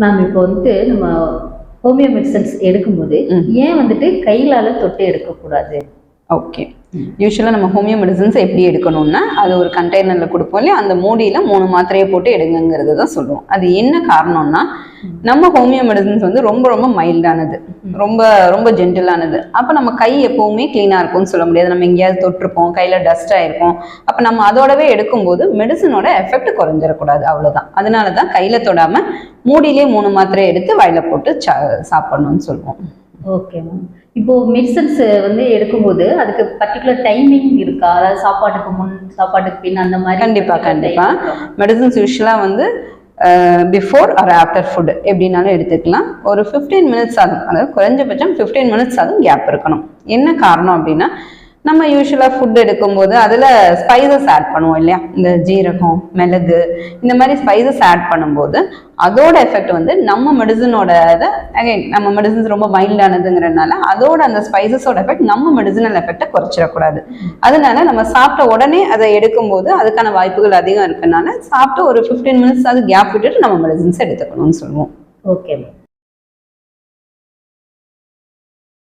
Ma'am இப்போ வந்துட்டு நம்ம ஹோமியோ மெடிசன்ஸ் எடுக்கும்போது ஏன் வந்துட்டு கையிலால தொட்டு எடுக்கக்கூடாது? ஓகே, யூஸ்வலாக நம்ம ஹோமியோ மெடிசன்ஸ் எப்படி எடுக்கணும்னா அது ஒரு கண்டெய்னரில் கொடுப்போம் இல்லையா, அந்த மூடியில் 3 மாத்திரையை போட்டு எடுங்கிறது தான் சொல்லுவோம். அது என்ன காரணம்னா நம்ம ஹோமியோ மெடிசன்ஸ் வந்து ரொம்ப ரொம்ப மைல்டானது, ரொம்ப ரொம்ப ஜென்டிலானது. அப்போ நம்ம கை எப்போவுமே க்ளீனாக இருக்கும்னு சொல்ல முடியாது. நம்ம எங்கேயாவது தொட்டிருப்போம், கையில் டஸ்ட் ஆகிருக்கும். அப்போ நம்ம அதோடவே எடுக்கும்போது மெடிசனோட எஃபெக்ட் குறைஞ்சிடக்கூடாது, அவ்வளோதான். அதனால தான் கையில் தொடாமல் மூடியிலே 3 மாத்திரை எடுத்து வாயில போட்டு சாப்பிடணும்னு சொல்லுவோம். Okay ma'am. இப்போ மெடிசன்ஸ் வந்து எடுக்கும்போது அதுக்கு பர்டிகுலர் டைமிங் இருக்கா? அதாவது சாப்பாட்டுக்கு முன், சாப்பாட்டுக்கு பின் அந்த மாதிரி? கண்டிப்பா மெடிசன்ஸ் யூஸ்வலாக வந்து பிஃபோர் ஆர் ஆஃப்டர் ஃபுட் எப்படின்னாலும் எடுத்துக்கலாம். ஒரு 15 மினிட்ஸ் ஆகும், அதாவது குறைஞ்சபட்சம் 15 மினிட்ஸ் ஆகும் கேப் இருக்கணும். என்ன காரணம் அப்படின்னா நம்ம யூஸ்வலாக ஃபுட் எடுக்கும்போது அதில் ஸ்பைசஸ் ஆட் பண்ணுவோம் இல்லையா, இந்த ஜீரகம், மிளகு, இந்த மாதிரி ஸ்பைசஸ் ஆட் பண்ணும்போது அதோட எஃபெக்ட் வந்து நம்ம மெடிசனோட இதை அகைன் நம்ம மெடிசன்ஸ் ரொம்ப மைல்டானதுங்கிறதுனால அதோட அந்த ஸ்பைசஸோட எஃபெக்ட் நம்ம மெடிசனல் எஃபெக்டை குறைச்சிடக்கூடாது. அதனால நம்ம சாப்பிட்ட உடனே அதை எடுக்கும்போது அதுக்கான வாய்ப்புகள் அதிகம் இருக்குனால சாப்பிட்டு ஒரு 15 மினிட்ஸ் அது கேப் விட்டுட்டு நம்ம மெடிசன்ஸ் எடுத்துக்கணும்னு சொல்லுவோம். Okay ma'am.